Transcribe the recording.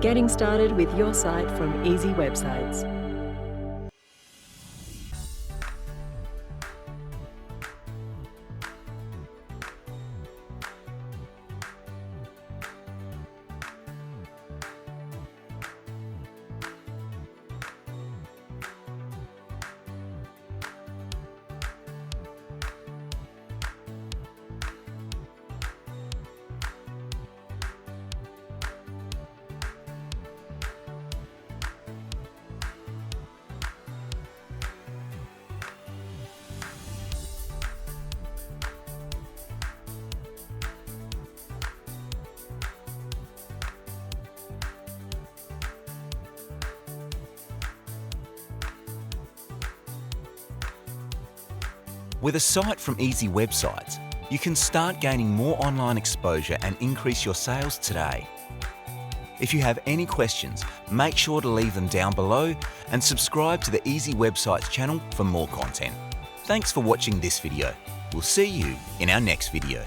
getting started with your site from Easy Websites. With a site from Easy Websites, you can start gaining more online exposure and increase your sales today. If you have any questions, make sure to leave them down below and subscribe to the Easy Websites channel for more content. Thanks for watching this video. We'll see you in our next video.